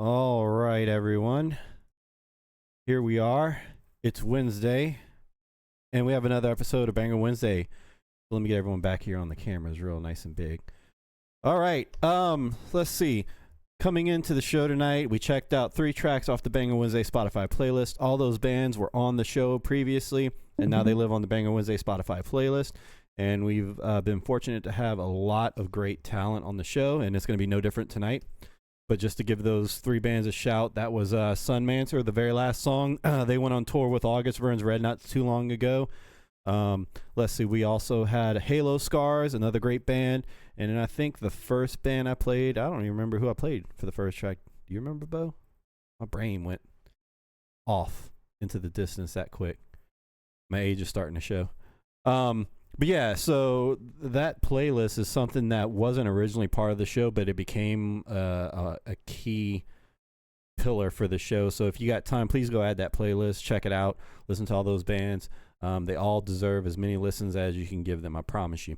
All right, everyone. Here we are. It's Wednesday, and we have another episode of Banger Wednesday. Let me get everyone back here on the cameras real nice and big. All right. Let's see. Coming into the show tonight, we checked out 3 tracks off the Banger Wednesday Spotify playlist. All those bands were on the show previously, and now they live on the Banger Wednesday Spotify playlist. And we've been fortunate to have a lot of great talent on the show, and it's going to be no different tonight. But just to give those 3 bands a shout, that was Sunmancer, the very last song. They went on tour with August Burns Red not too long ago. Let's see, we also had Halo Scars, another great band. And then I think the first band I played, I don't even remember who I played for the first track. Do you remember, Bo? My brain went off into the distance that quick. My age is starting to show. But yeah, so that playlist is something that wasn't originally part of the show, but it became a key pillar for the show. So if you got time, please go add that playlist, check it out, listen to all those bands. They all deserve as many listens as you can give them, I promise you.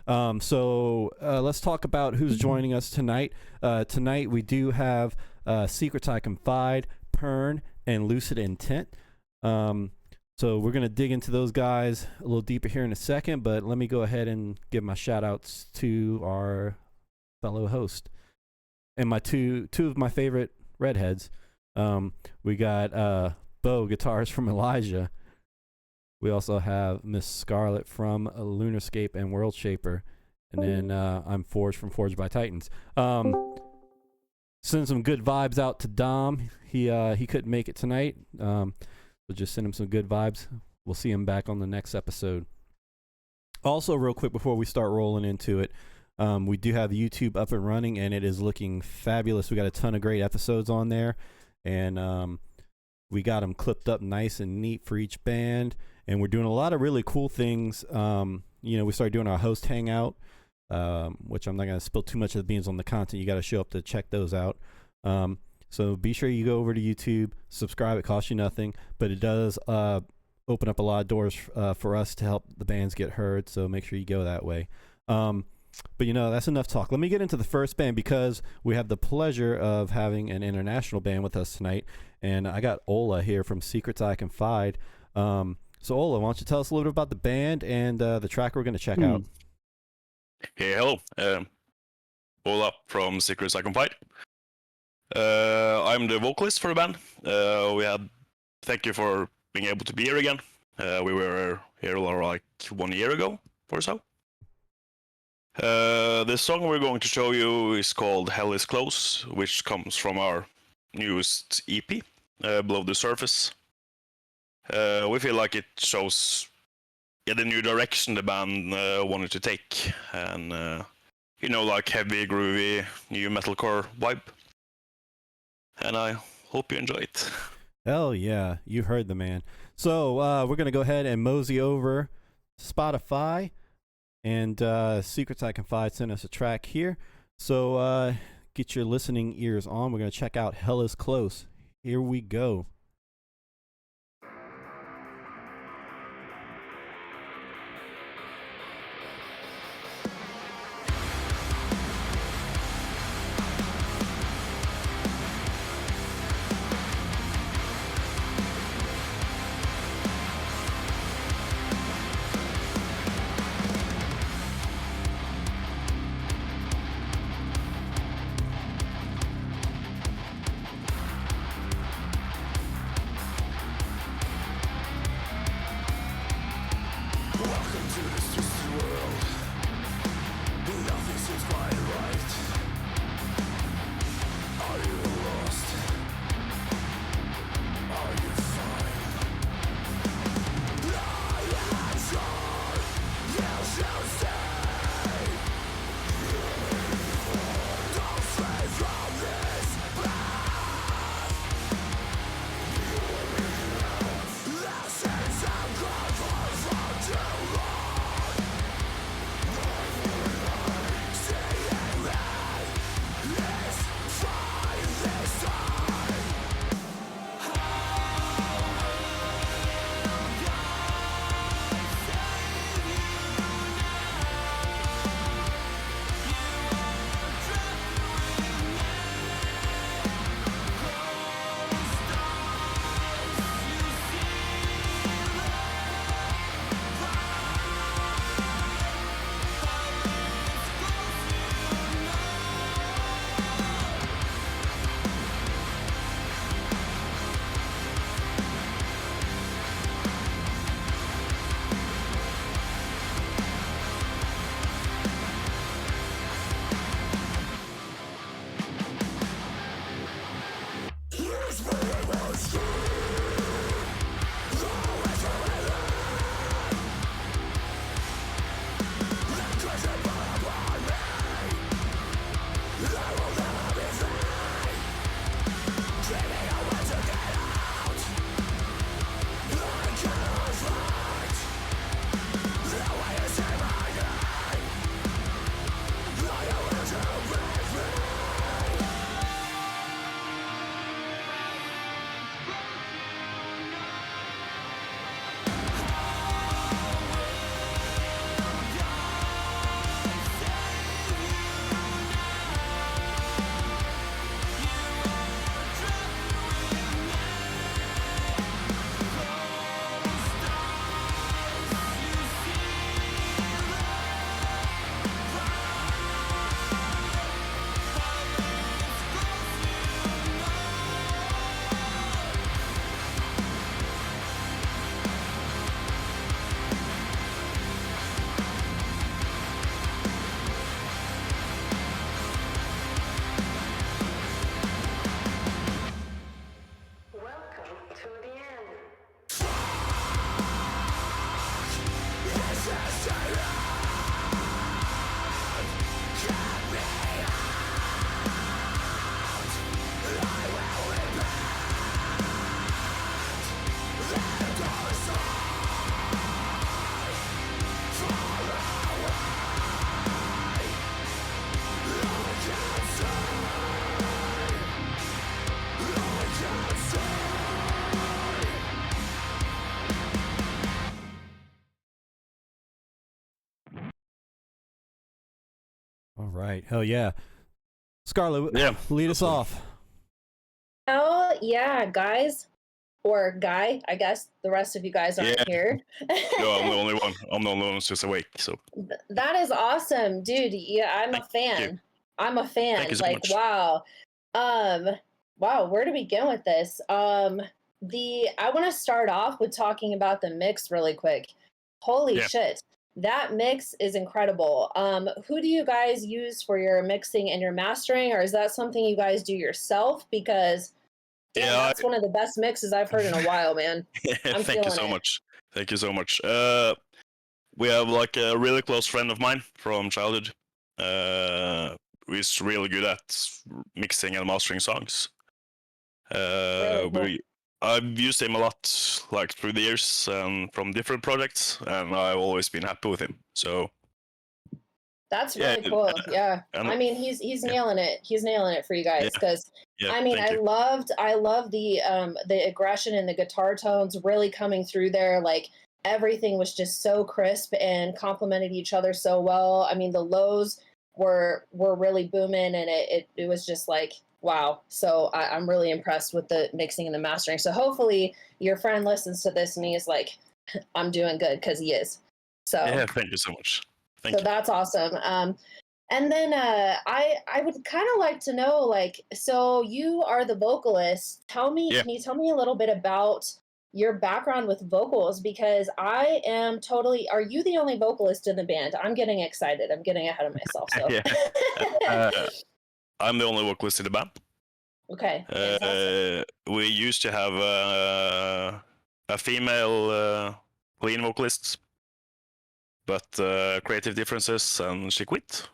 So let's talk about who's joining us tonight. Tonight we do have Secrets I Confide, Pern, and Lucid Intent. So we're going to dig into those guys a little deeper here in a second, but let me go ahead and give my shout outs to our fellow host and my two of my favorite redheads. We got Bo, guitars from Elijah. We also have Miss Scarlett from Lunarscape and World Shaper. And then I'm Forge from Forged by Titans. Send some good vibes out to Dom. He couldn't make it tonight. So just send him some good vibes. We'll see him back on the next episode. Also, real quick before we start rolling into it, we do have YouTube up and running, and it is looking fabulous. We got a ton of great episodes on there, and we got them clipped up nice and neat for each band. And we're doing a lot of really cool things. We started doing our host hangout, which I'm not going to spill too much of the beans on the content. You got to show up to check those out. So be sure you go over to YouTube, subscribe. It costs you nothing, but it does open up a lot of doors for us to help the bands get heard. So make sure you go that way. But that's enough talk. Let me get into the first band because we have the pleasure of having an international band with us tonight. And I got Ola here from Secrets I Confide. So Ola, why don't you tell us a little bit about the band and the track we're going to check out? Hey, hello. Ola from Secrets I Confide. I'm the vocalist for the band. Thank you for being able to be here again. We were here like 1 year ago or so. The song we're going to show you is called Hell is Close, which comes from our newest EP, Below the Surface. We feel like it shows the new direction the band wanted to take, and like heavy, groovy, new metalcore vibe. And I hope you enjoy it. Hell yeah, you heard the man. So we're going to go ahead and mosey over Spotify, and Secrets I Confide sent us a track here. So get your listening ears on. We're going to check out Hell is Close. Here we go. All right. Hell yeah. Scarlett, Yeah, lead us that's all. off. Oh, yeah, guys. Or guy, I guess. The rest of you guys Yeah, aren't here. no, I'm the only one. I'm the only one who's just awake. So That is awesome, dude. Yeah, I'm a thank you. fan. I'm a Thank you fan. so Like, much. wow. Um, wow, where do we begin with this? I want to start off with talking about the mix really quick. Holy Yeah. shit. That mix is incredible. Who do you guys use for your mixing and your mastering, or is that something you guys do yourself? Because damn, Yeah. that's one of the best mixes I've heard in a while, man. I'm Thank you feeling so it. much. Thank you so much. We have like a really close friend of mine from childhood. Who's really good at mixing and mastering songs. Really cool. I've used him a lot, like through the years, and from different projects, and I've always been happy with him. So That's yeah, really cool. Yeah. and I mean, he's yeah, nailing it. He's nailing it for you guys yeah, cuz yeah. I mean, Thank you. I loved the aggression and the guitar tones really coming through there. Like everything was just so crisp and complemented each other so well. I mean, the lows were really booming and it was just like wow. So I'm really impressed with the mixing and the mastering. So hopefully your friend listens to this and he's like, I'm doing good because he is. So Yeah, thank you so much. Thank so you. that's awesome. And then I would kind of like to know, like, so you are the vocalist. Yeah. Can you tell me a little bit about your background with vocals? Because I am totally. Are you the only vocalist in the band? I'm getting excited. I'm getting ahead of myself. So. Yeah. Uh, I'm the only vocalist in the band. Okay, fantastic. We used to have a female clean vocalist, but creative differences, and she quit.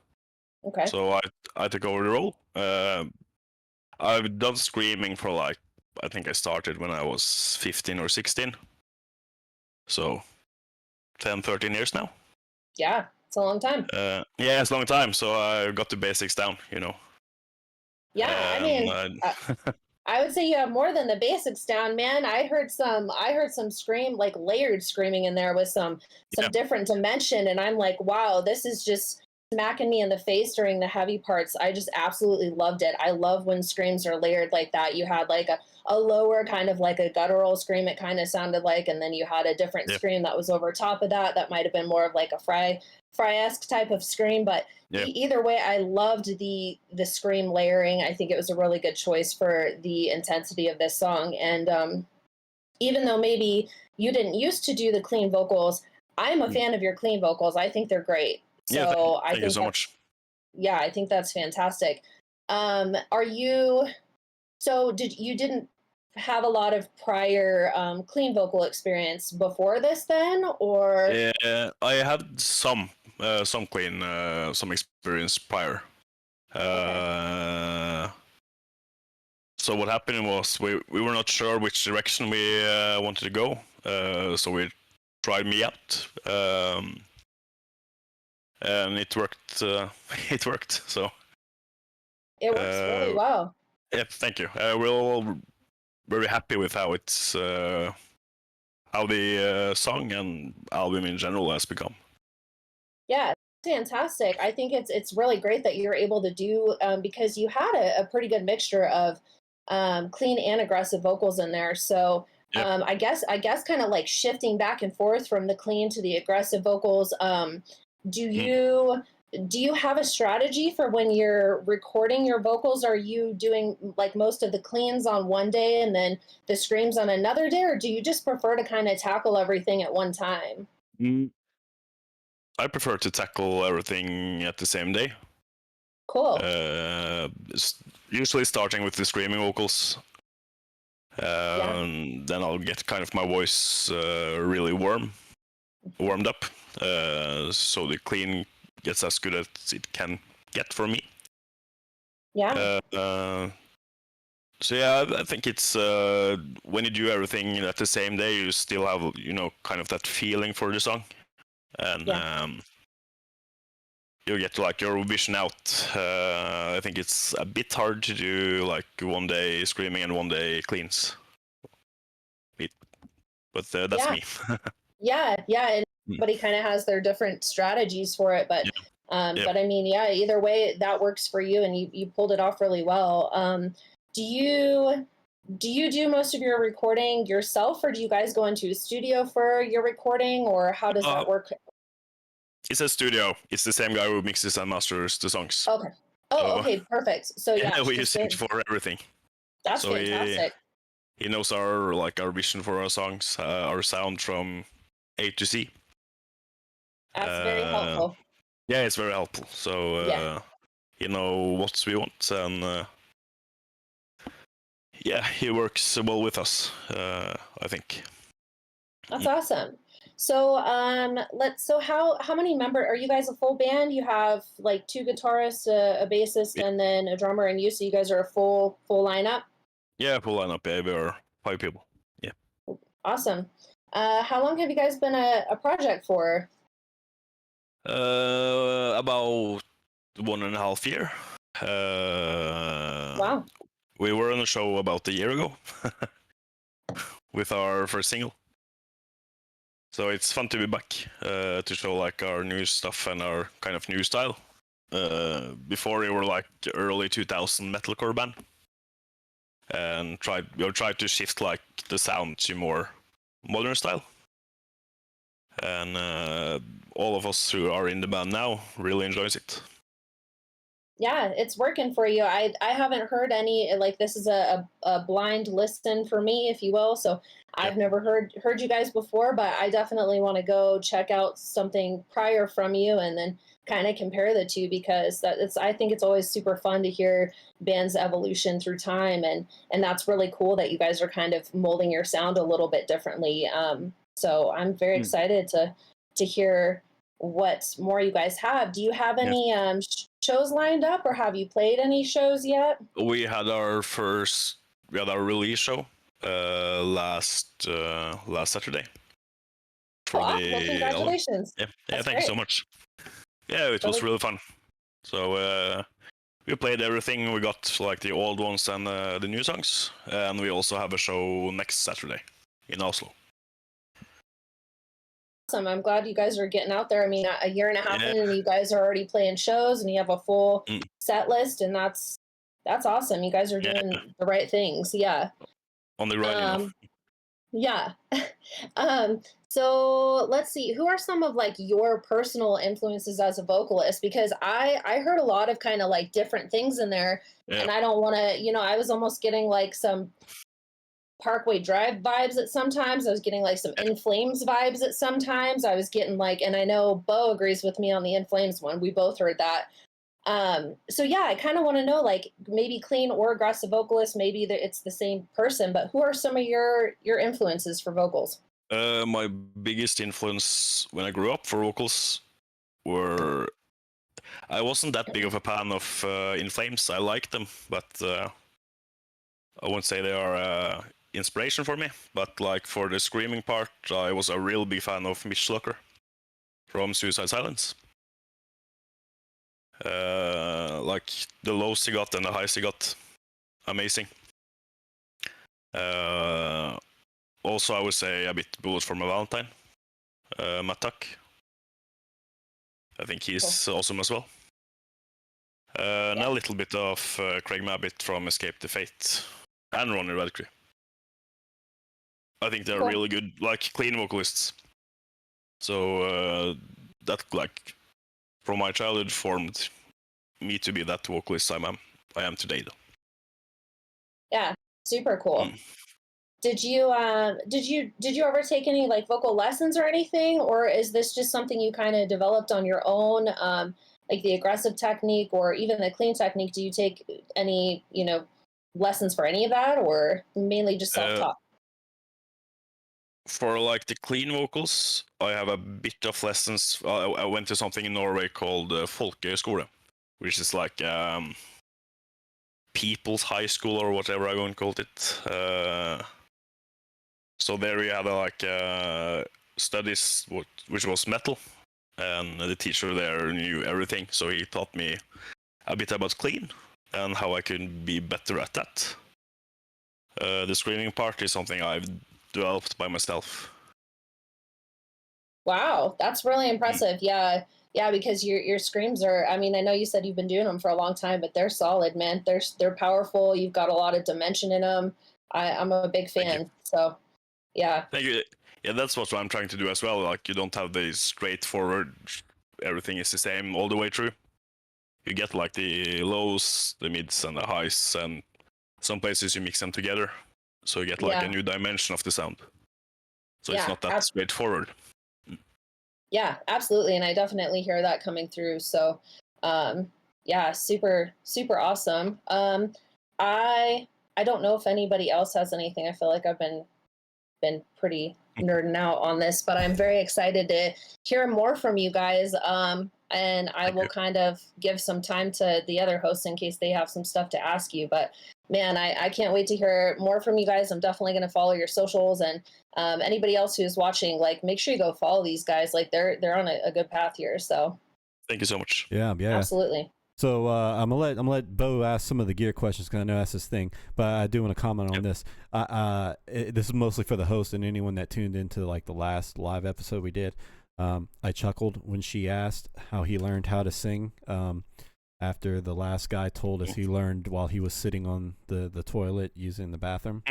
Okay. So I took over the role. I've done screaming for like, I think I started when I was 15 or 16. So 10, 13 years now. Yeah, it's a long time. Yeah, it's a long time. So I got the basics down, you know. Yeah, I And mean, I would say you have more than the basics down, man. I heard some scream like layered screaming in there with yeah, some different dimension and I'm like, wow, this is just smacking me in the face during the heavy parts. I just absolutely loved it. I love when screams are layered like that. You had like a lower kind of like a guttural scream it kind of sounded like and then you had a different yeah, scream that was over top of that that might have been more of like a fry-esque type of scream, but yeah, either way, I loved the scream layering. I think it was a really good choice for the intensity of this song. And even though maybe you didn't used to do the clean vocals, I'm a mm. fan of your clean vocals. I think they're great. Yeah. So I Thank you think so much. yeah, I think that's fantastic. Are you so did you didn't have a lot of prior clean vocal experience before this then, or I had some clean, some experience prior. okay, So what happened was we were not sure which direction we wanted to go. So we tried me out, and it worked. It worked. So it works really well. yeah, thank you. We're all very happy with how it's how the song and album in general has become. Yeah, fantastic. I think it's really great that you're able to do because you had a pretty good mixture of clean and aggressive vocals in there. So Yeah. I guess kind of like shifting back and forth from the clean to the aggressive vocals. Do Mm. you do you have a strategy for when you're recording your vocals? Are you doing like most of the cleans on one day and then the screams on another day, or do you just prefer to kind of tackle everything at one time? Mm. I prefer to tackle everything at the same day. Cool. Usually starting with the screaming vocals. Yeah. Then I'll get kind of my voice really warmed up, so the clean gets as good as it can get for me. Yeah. So yeah, I think it's when you do everything at the same day, you still have kind of that feeling for the song, and Yeah. you get like your vision out. I think it's a bit hard to do like one day screaming and one day cleans. But that's Yeah. me. Yeah, yeah, and Mm. everybody kind of has their different strategies for it, but Yeah. Yeah. But I mean, yeah, either way, that works for you, and you pulled it off really well. Do you do most of your recording yourself, or do you guys go into a studio for your recording, or how does Uh, that work? it's a studio. It's the same guy who mixes and masters the songs. Okay. Oh, So okay, perfect. So yeah, it's we just use him for everything. that's So fantastic. he knows our vision for our songs, our sound from A to Z. That's very Uh, helpful. yeah, it's very helpful. So Yeah. he know what we want, and yeah, he works well with us. I think. That's awesome. So so how many are you guys a full band? You have like two guitarists, a bassist, and then a drummer, and you, so you guys are a full lineup? Yeah, full lineup. Yeah, we are 5 people. Yeah. Awesome. How long have you guys been a project for? About 1.5 year. Wow. We were on a show about a year ago with our first single. So it's fun to be back to show like our new stuff and our kind of new style. Before we were like early 2000 metalcore band, and tried to shift like the sound to more modern style. And all of us who are in the band now really enjoys it. Yeah, it's working for you. I haven't heard any, like, this is a blind listen for me, if you will. So Yeah. I've never heard you guys before, but I definitely want to go check out something prior from you and then kind of compare the two, because I think it's always super fun to hear bands' evolution through time, and that's really cool that you guys are kind of molding your sound a little bit differently. So I'm very excited to hear what more you guys have. Do you have Yeah. any shows lined up, or have you played any shows yet? We had our release show last Saturday Oh, for awesome. Well, the album. congratulations. Yeah, That's thank you great. so much. Yeah, it was really fun. So we played everything. We got like the old ones and the new songs, and we also have a show next Saturday in Oslo. Awesome. I'm glad you guys are getting out there. I mean, a year and a half Yeah. in, and you guys are already playing shows, and you have a full Mm. set list, and that's awesome. You guys are doing the right things. Yeah. On the right, Yeah. So let's see, who are some of like your personal influences as a vocalist? Because I heard a lot of kind of like different things in there, Yeah. and I don't want to, I was almost getting like some Parkway Drive vibes at sometimes. I was getting like some In Flames vibes at sometimes. I was getting like, and I know Bo agrees with me on the In Flames one. We both heard that. So yeah, I kind of want to know, like, maybe clean or aggressive vocalist, maybe it's the same person, but who are some of your influences for vocals? My biggest influence when I grew up for vocals were, I wasn't that big of a fan of In Flames. I liked them, but I won't say they are inspiration for me. But like for the screaming part, I was a real big fan of Mitch Lucker from Suicide Silence. Like the lows he got and the highs he got, amazing. Also, I would say a bit Bullet for My Valentine, Matt Tuck. I think he's awesome as well. And a little bit of Craig Mabbitt from Escape the Fate and Ronnie Radcliffe. I think they're really good, like clean vocalists. So that, like, from my childhood, formed me to be that vocalist I am today, though. Yeah, super cool. Did you ever take any like vocal lessons or anything, or is this just something you kind of developed on your own, like the aggressive technique or even the clean technique? Do you take any lessons for any of that, or mainly just self-taught? For like the clean vocals, I have a bit of lessons. I went to something in Norway called Folkehøyskole, which is like people's high school or whatever I'm going to call it. So there we had like studies which was metal, and the teacher there knew everything, so he taught me a bit about clean and how I could be better at that. The screaming part is something I've developed by myself. Wow, that's really impressive. Yeah, Yeah, because your screams are. I mean, I know you said you've been doing them for a long time, but they're solid, man. They're powerful. You've got a lot of dimension in them. I'm a big Thank you. fan. So, yeah, Thank you. Yeah, that's what I'm trying to do as well. Like, you don't have the straightforward, everything is the same all the way through. You get like the lows, the mids, and the highs, and some places you mix them together, so you get like a yeah, new dimension of the sound. So it's yeah, not that straightforward. yeah, absolutely. And I definitely hear that coming through. So, yeah, super, super awesome. I I don't know if anybody else has anything. I feel like I've been pretty nerding out on this, but I'm very excited to hear more from you guys. And I Thank will you. kind of give some time to the other hosts in case they have some stuff to ask you. But man, I can't wait to hear more from you guys. I'm definitely going to follow your socials, and anybody else who's watching, like, make sure you go follow these guys. Like, they're on a good path here. So Thank you so much. Yeah. absolutely. So I'm gonna let Bo ask some of the gear questions because I know that's his thing. But I do want to comment on this. This is mostly for the host and anyone that tuned into like the last live episode we did. I chuckled when she asked how he learned how to sing. After the last guy told us he learned while he was sitting on the toilet using the bathroom.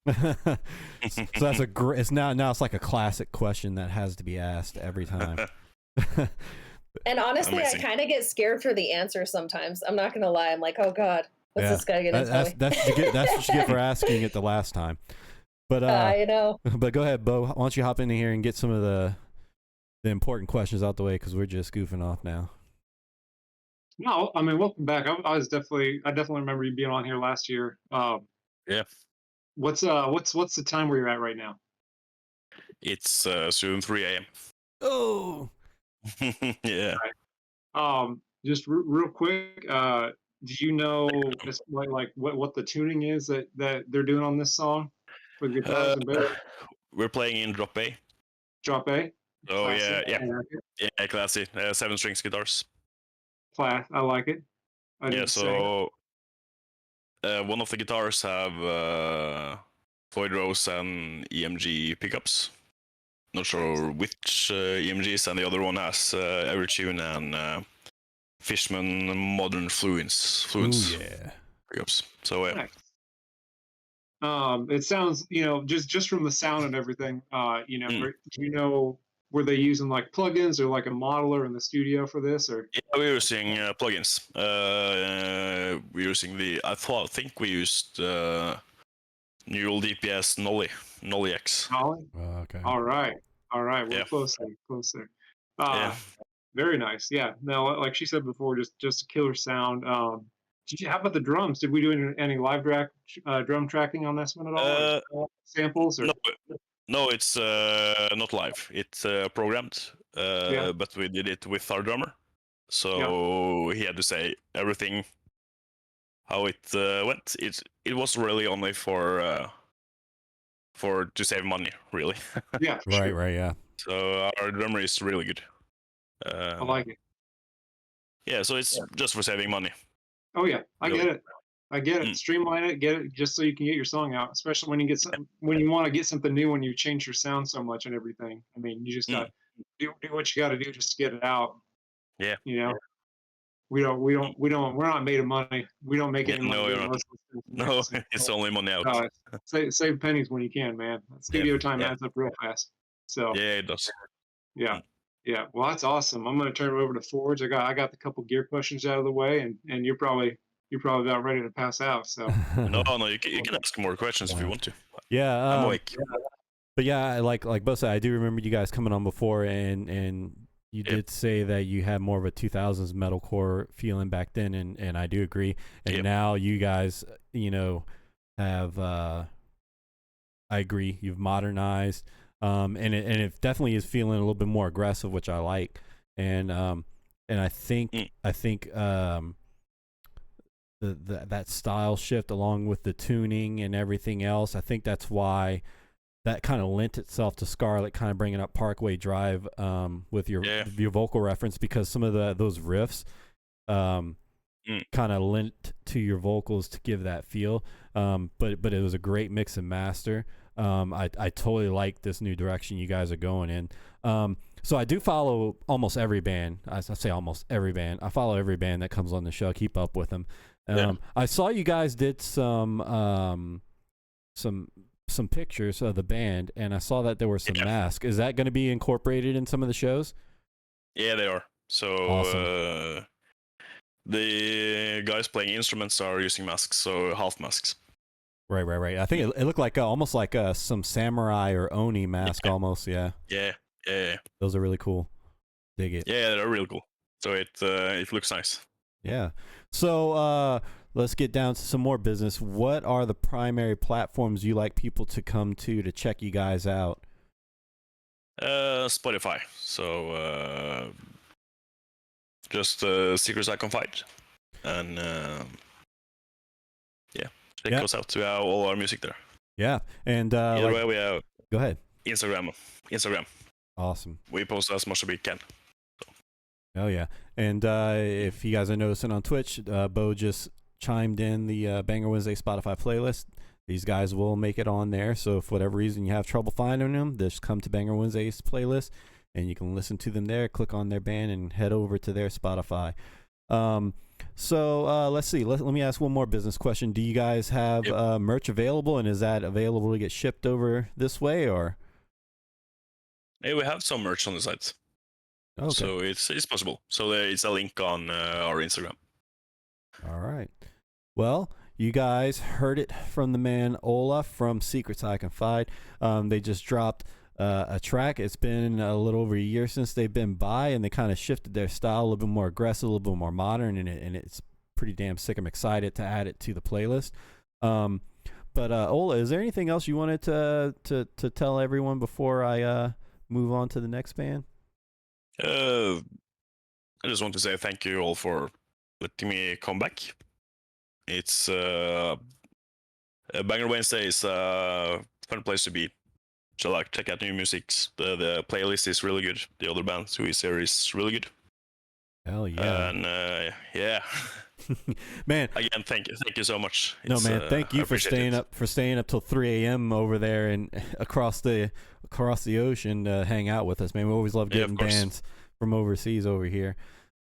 So that's a great. It's now it's like a classic question that has to be asked every time. And honestly, Amazing. I kind of get scared for the answer sometimes. I'm not going to lie. I'm like, oh God, what's this guy going to tell me? That's what you get. That's what you get for asking it the last time. But I know. but go ahead, Bo. Why don't you hop into here and get some of the important questions out the way because we're just goofing off now. No, I mean, welcome back. I definitely remember you being on here last year. Yeah, What's the time where you're at right now? it's soon 3 a.m. Oh, Yeah. Just real quick, do you know just like what the tuning is that they're doing on this song for the guitars and bass? We're playing in drop A. Drop A. Oh Classic. yeah, I like it. yeah, classy. 7-strings guitars. I like it. I Yeah, didn't say. so one of the guitars have Void Rose and EMG pickups. Not sure which EMGs, and the other one has Evertune and Fishman Modern Fluence ooh, yeah. pickups. So yeah. Nice. It sounds, just from the sound and everything, do you know, were they using like plugins or like a modeler in the studio for this, or? Yeah, we're using plugins. We're using I think we used Neural DPS Nolly X. Holly? Okay. All right. We're Yeah. close there. Yeah. Very nice. Yeah. No, like she said before, just a killer sound. How about the drums? Did we do any live drum tracking on this one at all? Or samples or? No, it's not live. It's programmed. Yeah. But we did it with our drummer, so he had to say everything how it went. It was really only for to save money, really. Yeah. Right. Sure. Right. Yeah. So our drummer is really good. I like it. Yeah, so it's just for saving money. Oh yeah, I Really. get it. Streamline it, get it, just so you can get your song out. Especially when you get when you want to get something new, when you change your sound so much and everything. I mean, you just got to do what you got to do just to get it out. Yeah. We're not made of money. We don't make any money. No, you're doing not. most of No, it's only money out. save pennies when you can, man. Studio time adds up real fast. So yeah, it does. yeah. Yeah, well, that's awesome. I'm going to turn it over to Forge. I got the couple gear questions out of the way, and you're probably about ready to pass out. So No, you can ask more questions if you want to. Yeah. I'm awake. But yeah, like both said, I do remember you guys coming on before, and you did say that you had more of a 2000s metalcore feeling back then, and I do agree. And now you guys, have I agree. You've modernized. And it definitely is feeling a little bit more aggressive, which I like, and I think that style shift along with the tuning and everything else, I think that's why that kind of lent itself to Scarlet, kind of bringing up Parkway Drive with your vocal reference, because some of those riffs kind of lent to your vocals to give that feel, but it was a great mix and master. I totally like this new direction you guys are going in. So I do follow almost every band. I say almost every band. I follow every band that comes on the show. I keep up with them. I saw you guys did some pictures of the band, and I saw that there were some masks. Is that going to be incorporated in some of the shows? Yeah, they are. So awesome. The guys playing instruments are using masks, so half masks. Right. I think it looked like almost like some samurai or oni mask almost. Yeah. Those are really cool. Dig it. Yeah, they're really cool. So it looks nice. Yeah. So let's get down to some more business. What are the primary platforms you like people to come to check you guys out? Spotify. So just Secrets I Confide, and check us out. We have all our music there. Yeah, and either way, we have. Go ahead. Instagram. Awesome. We post as much as we can. So. Oh yeah, and if you guys are noticing on Twitch, Bo just chimed in the Banger Wednesday Spotify playlist. These guys will make it on there. So if for whatever reason you have trouble finding them, just come to Banger Wednesday's playlist, and you can listen to them there. Click on their band and head over to their Spotify. So let's see. Let me ask one more business question. Do you guys have merch available, and is that available to get shipped over this way, or? Hey, we have some merch on the site. Okay. So it's possible. So there is a link on our Instagram. All right. Well, you guys heard it from the man Ola from Secrets I Confide. They just dropped a track. It's been a little over a year since they've been by, and they kind of shifted their style a little bit more aggressive, a little bit more modern, and it's pretty damn sick. I'm excited to add it to the playlist. But Ola, is there anything else you wanted to tell everyone before I move on to the next band? I just want to say thank you all for letting me come back. It's Banger Wednesday is a fun place to be. So like check out new music. The playlist is really good. The other bands who is here is really good. Hell yeah. And yeah. Man, again, thank you so much. Thank you for staying up till 3 a.m. over there and across the ocean to hang out with us, man. We always love getting bands from overseas over here.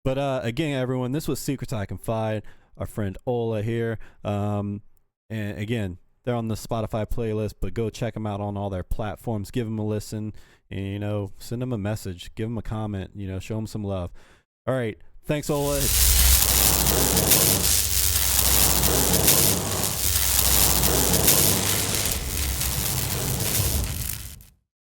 But again, everyone, this was Secrets I Confide. Our friend Ola here, and again, they're on the Spotify playlist, but go check them out on all their platforms. Give them a listen, and send them a message, give them a comment, show them some love. All right, thanks, Ola.